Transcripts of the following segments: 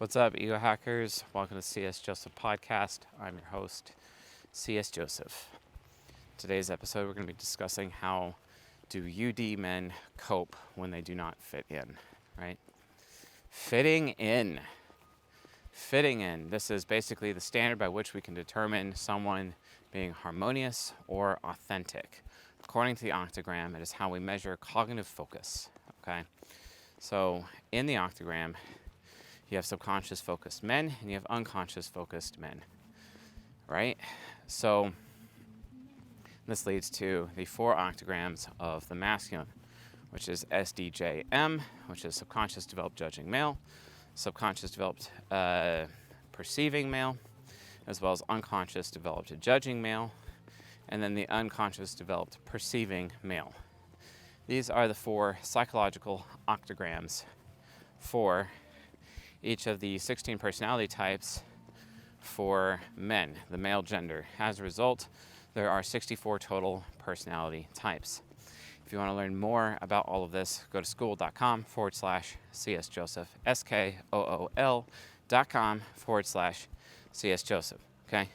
What's up, ego hackers? Welcome to CS Joseph Podcast. I'm your host, CS Joseph. Today's episode, we're going to be discussing how do UD men cope when they do not fit in, right? Fitting in. This is basically the standard by which we can determine someone being harmonious or authentic. According to the Octagram, it is how we measure cognitive focus, okay? So in the Octagram, you have subconscious focused men and you have unconscious focused men, right? So this leads to the 4 octagrams of the masculine, which is SDJM, which is subconscious developed judging male, subconscious developed perceiving male, as well as unconscious developed judging male, and then the unconscious developed perceiving male. These are the 4 psychological octagrams for each of the 16 personality types for men, the male gender. As a result, there are 64 total personality types. If you want to learn more about all of this, go to school.com/CSJoseph, SKOOL.com/CSJoseph, okay?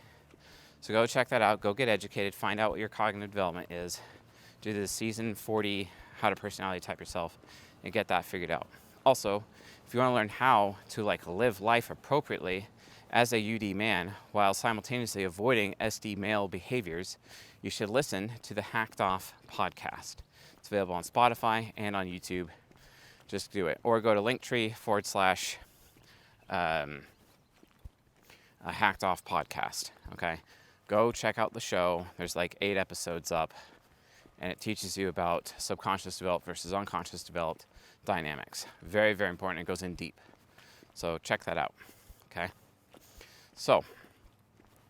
So go check that out, go get educated, find out what your cognitive development is, do the season 40, how to personality type yourself, and get that figured out. Also, if you want to learn how to live life appropriately as a UD man while simultaneously avoiding SD male behaviors, you should listen to the Hacked Off podcast. It's available on Spotify and on YouTube. Just do it. Or go to Linktree / Hacked Off podcast. Okay. Go check out the show. There's 8 episodes up, and it teaches you about subconscious developed versus unconscious developed dynamics. Very, very important. It goes in deep. So check that out. Okay. So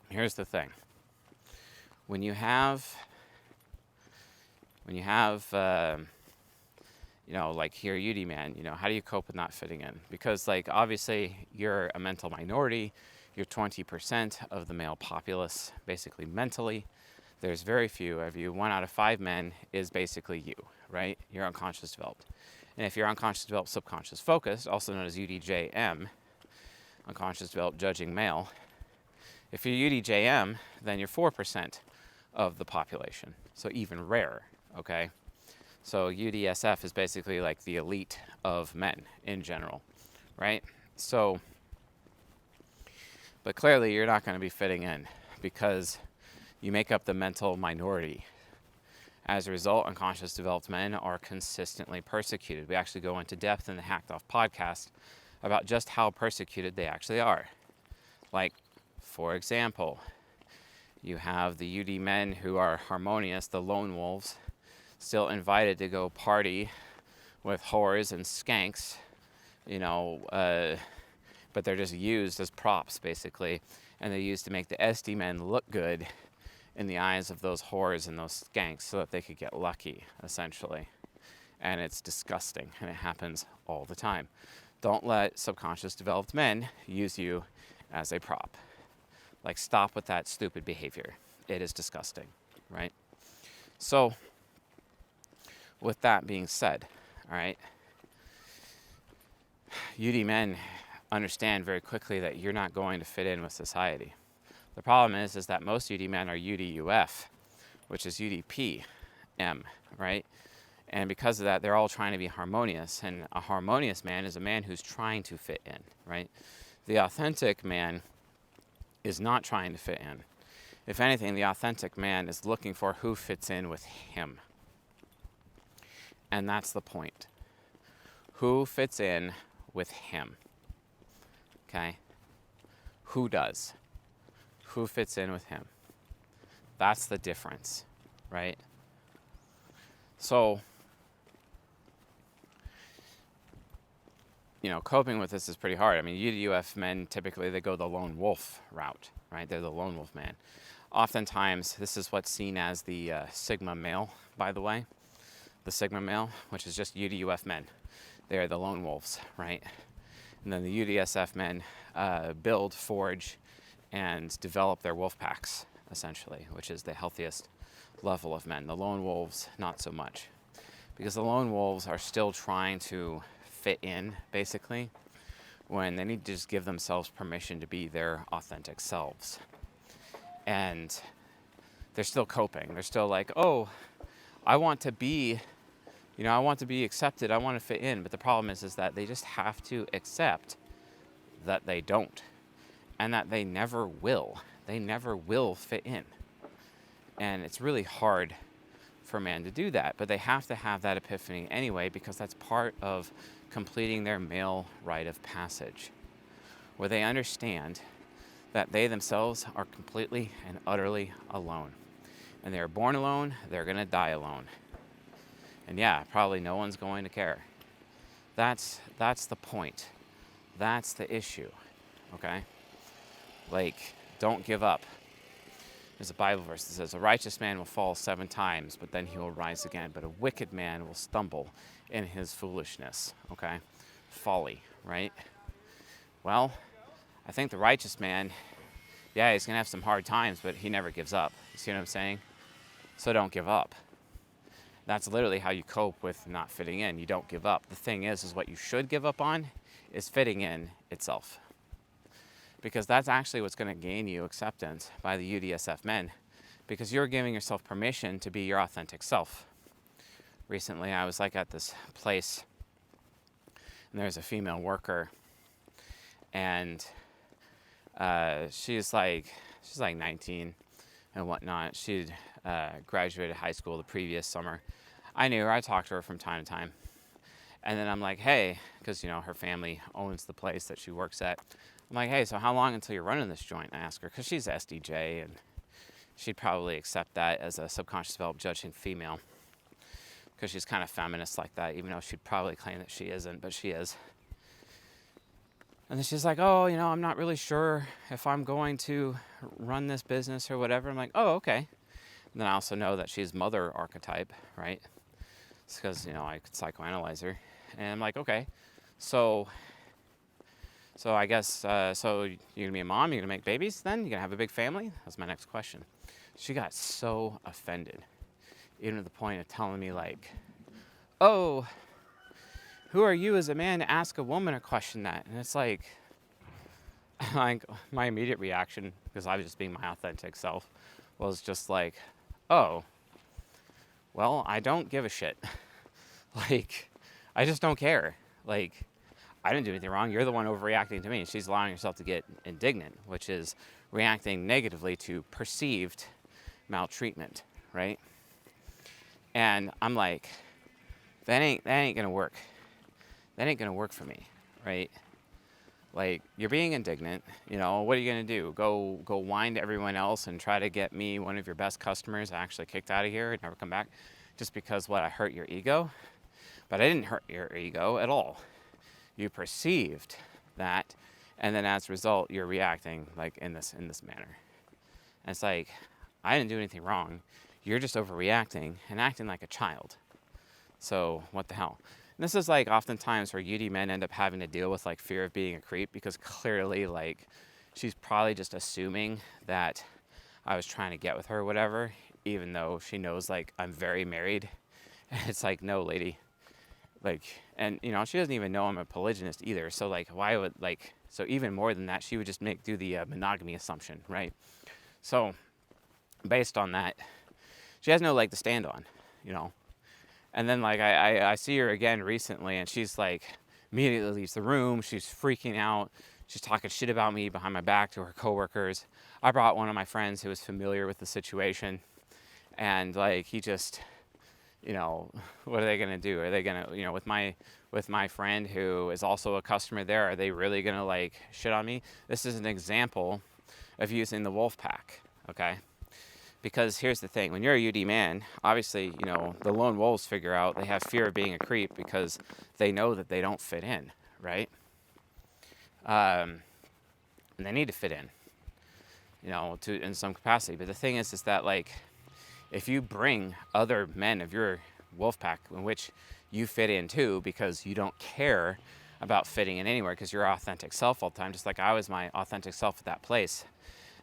here's the thing. When you have here UD man, how do you cope with not fitting in? Because obviously you're a mental minority. You're 20% of the male populace, basically mentally. There's very few of you. 1 out of 5 men is basically you, right? You're unconscious developed. And if you're unconscious developed subconscious focused, also known as UDJM, unconscious developed judging male, if you're UDJM, then you're 4% of the population. So even rarer, okay? So UDSF is basically the elite of men in general, right? So, but clearly you're not going to be fitting in because you make up the mental minority. As a result, unconscious developed men are consistently persecuted. We actually go into depth in the Hacked Off podcast about just how persecuted they actually are. For example, you have the UD men who are harmonious, the lone wolves, still invited to go party with whores and skanks, but they're just used as props, basically, and they're used to make the SD men look good in the eyes of those whores and those skanks so that they could get lucky, essentially. And it's disgusting, and it happens all the time. Don't let subconscious developed men use you as a prop. Stop with that stupid behavior. It is disgusting, right? So, with that being said, all right, UD men understand very quickly that you're not going to fit in with society. The problem is that most UD men are UDUF, which is UDPM, right? And because of that, they're all trying to be harmonious. And a harmonious man is a man who's trying to fit in, right? The authentic man is not trying to fit in. If anything, the authentic man is looking for who fits in with him. And that's the point. Who fits in with him? Okay? Who does? Who fits in with him? That's the difference, right? So, coping with this is pretty hard. I mean, UDUF men, typically, they go the lone wolf route, right? They're the lone wolf man. Oftentimes, this is what's seen as the Sigma male, by the way. The Sigma male, which is just UDUF men. They're the lone wolves, right? And then the UDSF men build, forge, and develop their wolf packs, essentially, which is the healthiest level of men. The lone wolves, not so much. Because the lone wolves are still trying to fit in, basically, when they need to just give themselves permission to be their authentic selves. And they're still coping. They're still like, oh, I want to be, I want to be accepted. I want to fit in. But the problem is that they just have to accept that they don't, and that they never will. They never will fit in. And it's really hard for men to do that, but they have to have that epiphany anyway, because that's part of completing their male rite of passage, where they understand that they themselves are completely and utterly alone. And they are born alone, they're going to die alone. And yeah, probably no one's going to care. That's the point. That's the issue, okay? Like, don't give up. There's a Bible verse that says, a righteous man will fall 7 times, but then he will rise again. But a wicked man will stumble in his foolishness, okay? Folly, right? Well, I think the righteous man, yeah, he's going to have some hard times, but he never gives up. You see what I'm saying? So don't give up. That's literally how you cope with not fitting in. You don't give up. The thing is what you should give up on is fitting in itself. Because that's actually what's going to gain you acceptance by the UDSF men, because you're giving yourself permission to be your authentic self. Recently, I was at this place, and there's a female worker, and she's like 19 and whatnot. She'd graduated high school the previous summer. I knew her. I talked to her from time to time. And then I'm like, hey, because, her family owns the place that she works at. I'm like, hey, so how long until you're running this joint? I ask her, because she's SDJ, and she'd probably accept that as a subconscious developed judging female, because she's kind of feminist like that, even though she'd probably claim that she isn't, but she is. And then she's like, oh, I'm not really sure if I'm going to run this business or whatever. I'm like, oh, okay. And then I also know that she's mother archetype, right? It's because, I could psychoanalyze her. And I'm like, okay, so I guess, so you're going to be a mom? You're going to make babies then? You're going to have a big family? That's my next question. She got so offended, even to the point of telling me oh, who are you as a man to ask a woman a question that? And it's like my immediate reaction, because I was just being my authentic self, was just like, oh, well, I don't give a shit. I just don't care. I didn't do anything wrong. You're the one overreacting to me. She's allowing herself to get indignant, which is reacting negatively to perceived maltreatment, right? And I'm like, that ain't gonna work. That ain't gonna work for me, right? You're being indignant. What are you gonna do? Go whine to everyone else and try to get me, one of your best customers, actually kicked out of here and never come back, just because I hurt your ego? But I didn't hurt your ego at all. You perceived that, and then as a result, you're reacting in this manner. And it's I didn't do anything wrong. You're just overreacting and acting like a child. So what the hell? And this is oftentimes where UD men end up having to deal with fear of being a creep, because clearly she's probably just assuming that I was trying to get with her or whatever, even though she knows I'm very married. And it's no, lady. And she doesn't even know I'm a polygynist either. So why would so even more than that, she would just do the monogamy assumption, right? So based on that, she has no leg to stand on, And then I see her again recently, and she's immediately leaves the room. She's freaking out. She's talking shit about me behind my back to her coworkers. I brought one of my friends who was familiar with the situation, and he just, what are they gonna do? Are they gonna, with my friend who is also a customer there, are they really gonna shit on me? This is an example of using the wolf pack, okay? Because here's the thing, when you're a UD man, obviously, the lone wolves figure out they have fear of being a creep because they know that they don't fit in, right? And they need to fit in, in some capacity. But the thing is that if you bring other men of your wolf pack in which you fit in too, because you don't care about fitting in anywhere because you're your authentic self all the time, just like I was my authentic self at that place,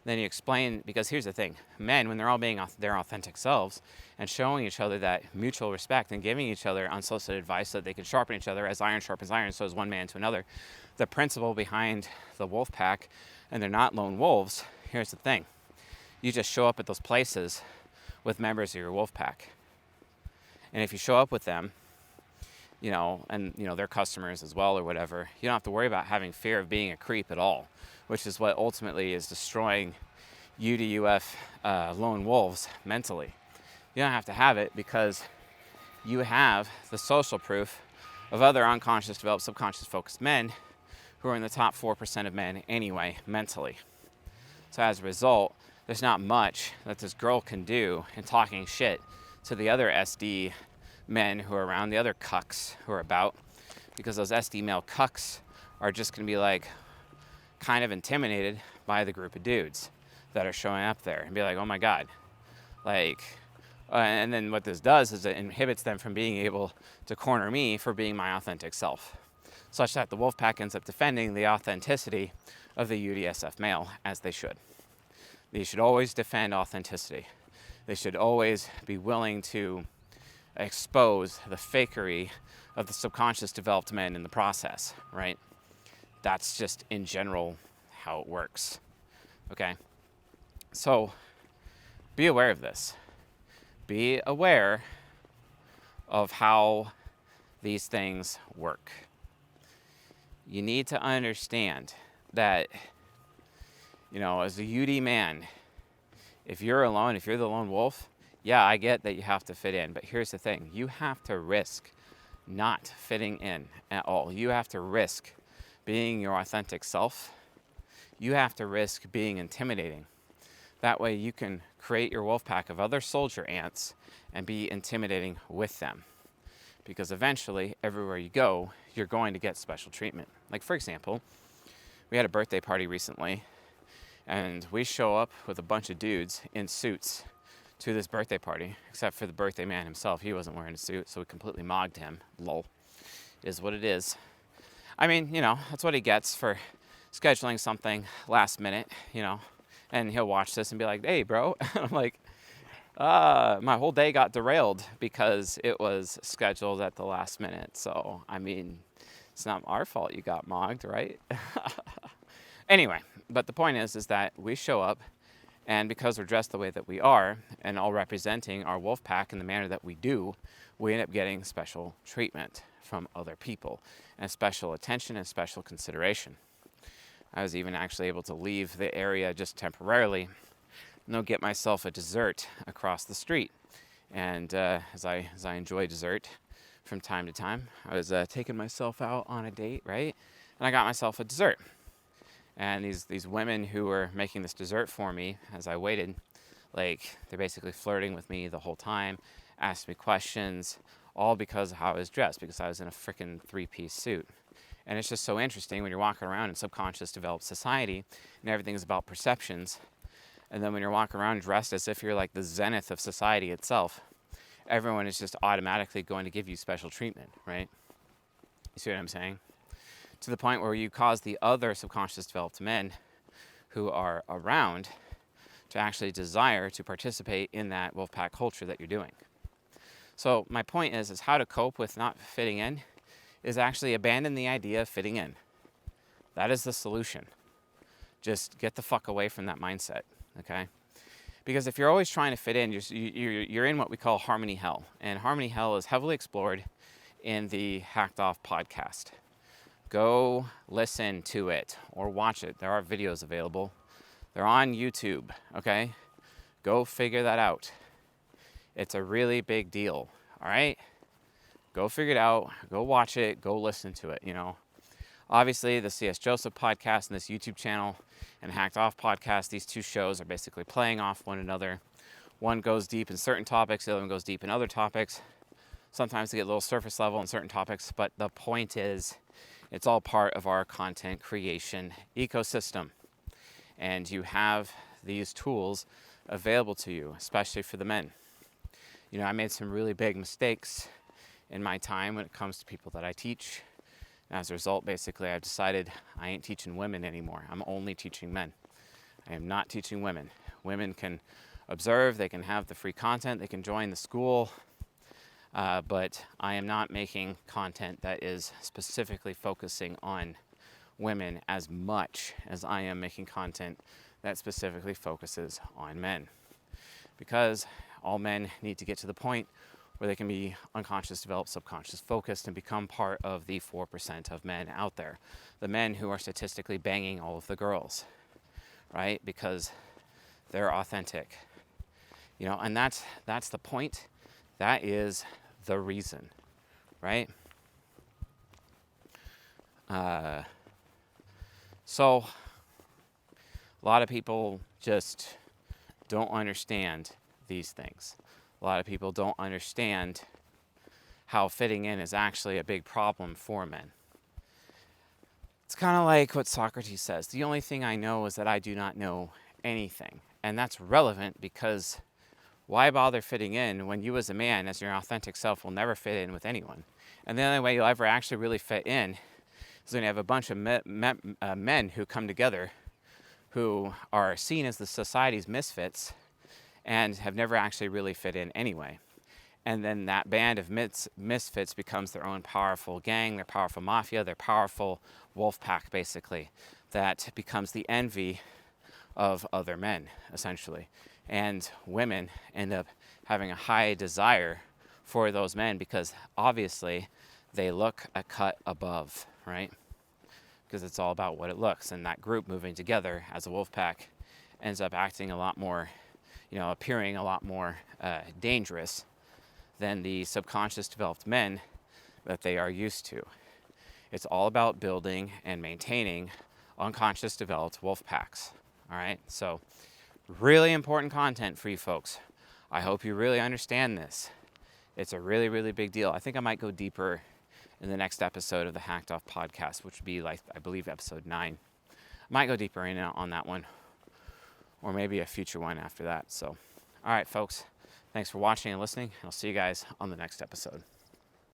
Then you explain, because here's the thing, men, when they're all being their authentic selves and showing each other that mutual respect and giving each other unsolicited advice so that they can sharpen each other, as iron sharpens iron, so does one man to another. The principle behind the wolf pack, and they're not lone wolves, here's the thing. You just show up at those places with members of your wolf pack. And if you show up with them, and their customers as well or whatever, you don't have to worry about having fear of being a creep at all, which is what ultimately is destroying UDUF lone wolves mentally. You don't have to have it because you have the social proof of other unconscious, developed, subconscious focused men who are in the top 4% of men anyway, mentally. So as a result, there's not much that this girl can do in talking shit to the other SD men who are around, the other cucks who are about, because those SD male cucks are just going to be like kind of intimidated by the group of dudes that are showing up there and be like, oh my God, and then what this does is it inhibits them from being able to corner me for being my authentic self, such that the wolf pack ends up defending the authenticity of the UDSF male, as they should. They should always defend authenticity. They should always be willing to expose the fakery of the subconscious developed men in the process, right? That's just in general how it works, okay? So be aware of this. Be aware of how these things work. You need to understand that, as a UD man, if you're alone, if you're the lone wolf, yeah, I get that you have to fit in, but here's the thing. You have to risk not fitting in at all. You have to risk being your authentic self. You have to risk being intimidating. That way you can create your wolf pack of other soldier ants and be intimidating with them. Because eventually, everywhere you go, you're going to get special treatment. Like, for example, we had a birthday party recently, and we show up with a bunch of dudes in suits to this birthday party, except for the birthday man himself. He wasn't wearing a suit, so we completely mogged him. Lol. Is what it is. I mean, that's what he gets for scheduling something last minute, and he'll watch this and be like, hey, bro. I'm like, my whole day got derailed because it was scheduled at the last minute. So, I mean, it's not our fault you got mogged, right? Anyway, but the point is that we show up, and because we're dressed the way that we are, and all representing our wolf pack in the manner that we do, we end up getting special treatment from other people, and special attention and special consideration. I was even actually able to leave the area just temporarily and get myself a dessert across the street. And as I enjoy dessert from time to time, I was taking myself out on a date, right? And I got myself a dessert. And these women who were making this dessert for me as I waited, they're basically flirting with me the whole time, asked me questions, all because of how I was dressed, because I was in a freaking 3-piece suit. And it's just so interesting when you're walking around in subconscious developed society and everything's about perceptions. And then when you're walking around dressed as if you're like the zenith of society itself, everyone is just automatically going to give you special treatment, right? You see what I'm saying? To the point where you cause the other subconscious developed men who are around to actually desire to participate in that wolf pack culture that you're doing. So my point is how to cope with not fitting in is actually abandon the idea of fitting in. That is the solution. Just get the fuck away from that mindset, okay? Because if you're always trying to fit in, you're in what we call harmony hell. And harmony hell is heavily explored in the Hacked Off podcast. Go listen to it or watch it. There are videos available. They're on YouTube, okay? Go figure that out. It's a really big deal, all right? Go figure it out. Go watch it. Go listen to it, Obviously, the C.S. Joseph podcast and this YouTube channel and Hacked Off podcast, these two shows are basically playing off one another. One goes deep in certain topics, the other one goes deep in other topics. Sometimes they get a little surface level in certain topics, but the point is it's all part of our content creation ecosystem. And you have these tools available to you, especially for the men. I made some really big mistakes in my time when it comes to people that I teach. As a result, basically, I've decided I ain't teaching women anymore. I'm only teaching men. I am not teaching women. Women can observe, they can have the free content, they can join the school, but I am not making content that is specifically focusing on women as much as I am making content that specifically focuses on men. Because all men need to get to the point where they can be unconscious, developed, subconscious, focused, and become part of the 4% of men out there. The men who are statistically banging all of the girls, right? Because they're authentic. You know, and that's the point. That is the reason, right? So a lot of people just don't understand these things. A lot of people don't understand how fitting in is actually a big problem for men. It's kind of like what Socrates says. The only thing I know is that I do not know anything. And that's relevant because why bother fitting in when you as a man, as your authentic self, will never fit in with anyone? And the only way you'll ever actually really fit in is when you have a bunch of men who come together who are seen as the society's misfits and have never actually really fit in anyway. And then that band of misfits becomes their own powerful gang, their powerful mafia, their powerful wolf pack, basically, that becomes the envy of other men, essentially. And women end up having a high desire for those men because obviously they look a cut above, right? Because it's all about what it looks. And that group moving together as a wolf pack ends up acting a lot more, appearing a lot more dangerous than the subconscious developed men that they are used to. It's all about building and maintaining unconscious developed wolf packs. All right, so really important content for you folks. I hope you really understand this. It's a really, really big deal. I think I might go deeper in the next episode of the Hacked Off podcast, which would be like, I believe, episode 9. I might go deeper in on that one, or maybe a future one after that. So, all right, folks, thanks for watching and listening. I'll see you guys on the next episode.